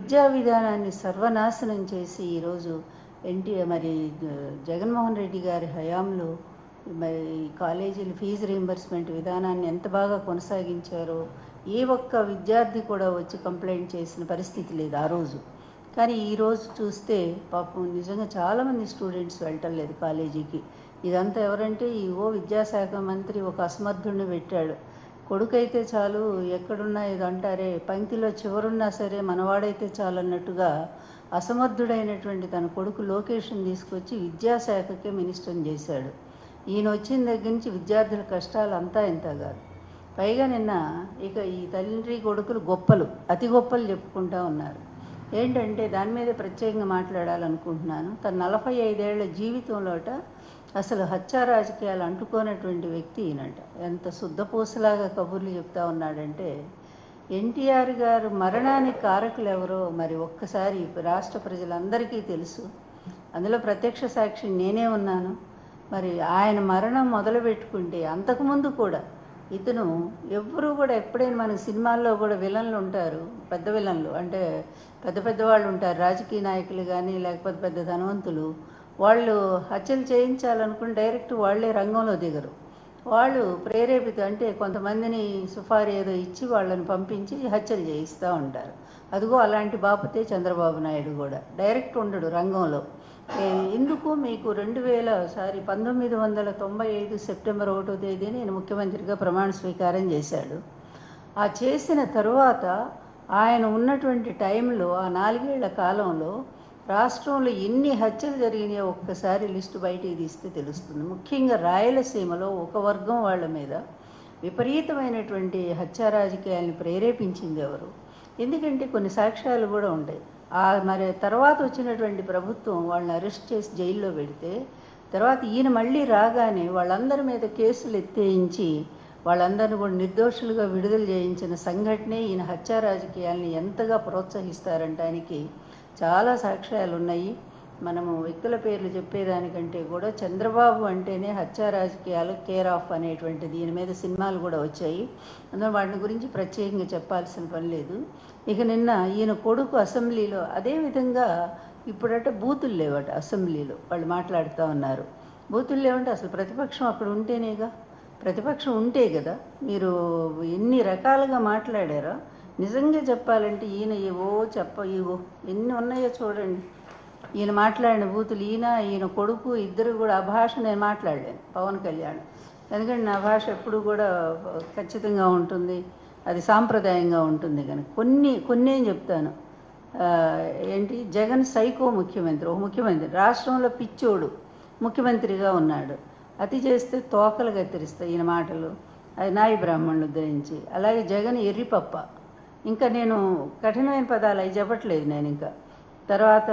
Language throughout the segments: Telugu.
విద్యా విధానాన్ని సర్వనాశనం చేసి ఈరోజు మరి జగన్మోహన్ రెడ్డి గారి హయాంలో మరి కాలేజీల ఫీజు రీయింబర్స్మెంట్ విధానాన్ని ఎంత బాగా కొనసాగించారో ఏ ఒక్క విద్యార్థి కూడా వచ్చి కంప్లైంట్ చేసిన పరిస్థితి లేదు ఆ రోజు. కానీ ఈరోజు చూస్తే పాపం నిజంగా చాలామంది స్టూడెంట్స్ వెళ్ళటం లేదు కాలేజీకి. ఇదంతా ఎవరంటే విద్యాశాఖ మంత్రి ఒక అసమర్థుడిని పెట్టాడు. కొడుకైతే చాలు, ఎక్కడున్నా ఇది అంటారే, పంక్తిలో చివరున్నా సరే మనవాడైతే చాలు అన్నట్టుగా అసమర్థుడైనటువంటి తన కొడుకు లోకేష్ని తీసుకొచ్చి విద్యాశాఖకే మినిస్టర్ని చేశాడు. ఈయన వచ్చిన దగ్గర నుంచి విద్యార్థుల కష్టాలు అంతా ఇంత కాదు. పైగా నిన్న ఈ తండ్రి కొడుకులు అతి గొప్పలు చెప్పుకుంటూ ఉన్నారు. ఏంటంటే దాని మీద ప్రత్యేకంగా మాట్లాడాలనుకుంటున్నాను. తన 45 ఏళ్ల జీవితంలోట అసలు హత్యా రాజకీయాలు అంటుకోనటువంటి వ్యక్తి ఈయనట. ఎంత శుద్ధపూసలాగా కబుర్లు చెప్తా ఉన్నాడంటే, ఎన్టీఆర్ గారు మరణానికి కారకులు ఎవరో మరి ఒక్కసారి రాష్ట్ర ప్రజలందరికీ తెలుసు. అందులో ప్రత్యక్ష సాక్షి నేనే ఉన్నాను. మరి ఆయన మరణం మొదలు పెట్టుకుంటే అంతకుముందు కూడా ఇతను ఎవ్వరూ కూడా ఎప్పుడైనా మన సినిమాల్లో కూడా విలన్లు ఉంటారు, పెద్ద విలన్లు అంటే పెద్ద వాళ్ళు ఉంటారు, రాజకీయ నాయకులు కానీ లేకపోతే పెద్ద ధనవంతులు. వాళ్ళు హత్యలు చేయించాలనుకుని డైరెక్ట్ వాళ్ళే రంగంలో దిగరు. వాళ్ళు ప్రేరేపిత అంటే కొంతమందిని సుఫారీ ఏదో ఇచ్చి వాళ్ళని పంపించి హత్యలు చేయిస్తూ ఉంటారు. అదిగో అలాంటి బాపతే చంద్రబాబు నాయుడు కూడా డైరెక్ట్ ఉండడు రంగంలో. ఎందుకు మీకు 1995 సెప్టెంబర్ 1వ తేదీన నేను ముఖ్యమంత్రిగా ప్రమాణ స్వీకారం చేశాడు. ఆ చేసిన తరువాత ఆయన ఉన్నటువంటి టైంలో ఆ 4 ఏళ్ల కాలంలో రాష్ట్రంలో ఎన్ని హత్యలు జరిగినాయో ఒక్కసారి లిస్టు బయటికి తీస్తే తెలుస్తుంది. ముఖ్యంగా రాయలసీమలో ఒక వర్గం వాళ్ళ మీద విపరీతమైనటువంటి హత్యా రాజకీయాలను ప్రేరేపించింది ఎవరు? ఎందుకంటే కొన్ని సాక్ష్యాలు కూడా ఉంటాయి. మరి తర్వాత వచ్చినటువంటి ప్రభుత్వం వాళ్ళని అరెస్ట్ చేసి జైల్లో పెడితే తర్వాత ఈయన మళ్ళీ రాగానే వాళ్ళందరి మీద కేసులు ఎత్తేయించి వాళ్ళందరినీ కూడా నిర్దోషులుగా విడుదల చేయించిన సంఘటనే ఈయన హత్యా రాజకీయాలని ఎంతగా ప్రోత్సహిస్తారంటానికి చాలా సాక్ష్యాలు ఉన్నాయి. మనము వ్యక్తుల పేర్లు చెప్పేదానికంటే కూడా చంద్రబాబు అంటేనే హత్యా రాజకీయాలు కేర్ ఆఫ్ అనేటువంటి దీని మీద సినిమాలు కూడా వచ్చాయి. అందులో వాటి గురించి ప్రత్యేకంగా చెప్పాల్సిన పని లేదు. ఇక నిన్న ఈయన కొడుకు అసెంబ్లీలో అదేవిధంగా ఇప్పుడట బూతులు లేవట అసెంబ్లీలో వాళ్ళు మాట్లాడుతూ ఉన్నారు. బూతులు లేవంటే అసలు ప్రతిపక్షం అక్కడ ఉంటేనేగా, ప్రతిపక్షం ఉంటే కదా మీరు ఎన్ని రకాలుగా మాట్లాడారో. నిజంగా చెప్పాలంటే ఈయన ఎన్ని ఉన్నాయో చూడండి. ఈయన మాట్లాడిన బూతులు ఈయన కొడుకు ఇద్దరు కూడా ఆ భాష నేను మాట్లాడలేను, పవన్ కళ్యాణ్. ఎందుకంటే నా భాష ఎప్పుడు కూడా ఖచ్చితంగా ఉంటుంది, అది సాంప్రదాయంగా ఉంటుంది. కనుక కొన్ని ఏం చెప్తాను. జగన్ సైకో ముఖ్యమంత్రి, ఒక ముఖ్యమంత్రి రాష్ట్రంలో పిచ్చోడు ముఖ్యమంత్రిగా ఉన్నాడు. అతి చేస్తే తోకలు కత్తిరిస్తాయి ఈయన మాటలు, అది నాయి బ్రాహ్మణులు ఉద్ధరించి. అలాగే జగన్ ఎర్రిపప్ప. ఇంకా నేను కఠినమైన పదాలు అవి చెప్పట్లేదు నేను. ఇంకా తర్వాత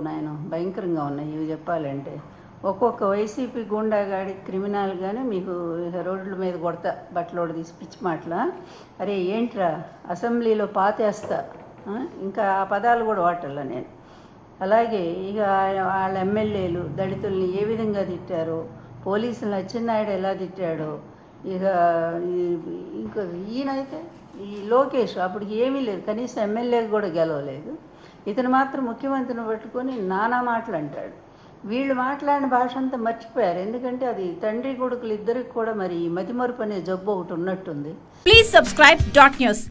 నాయన భయంకరంగా ఉన్నాయి ఇవి చెప్పాలంటే. ఒక్కొక్క వైసీపీ గుండాగాడి క్రిమినల్ కానీ మీకు రోడ్ల మీద కొడతా బట్టలోడు తీసి పిచ్చి మాటలా. అరే ఏంట్రా అసెంబ్లీలో పాతేస్తా, ఇంకా ఆ పదాలు కూడా వాటల్లా నేను. అలాగే వాళ్ళ ఎమ్మెల్యేలు దళితుల్ని ఏ విధంగా తిట్టారో, పోలీసులను అచ్చెన్నాయుడు ఎలా తిట్టాడో. ఇంకా ఈయనైతే ఈ లోకేష్ అప్పటికి ఏమీ లేదు, కనీసం ఎమ్మెల్యేకి కూడా గెలవలేదు. ఇతను మాత్రం ముఖ్యమంత్రిని పట్టుకొని నానా మాటలు అంటాడు. వీళ్ళు మాట్లాడిన భాష అంతా మర్చిపోయారు. ఎందుకంటే అది తండ్రి కొడుకులు ఇద్దరికి కూడా మరి మతిమరుపు అనే జబ్బు ఒకటి ఉన్నట్టుంది. Please subscribe .news.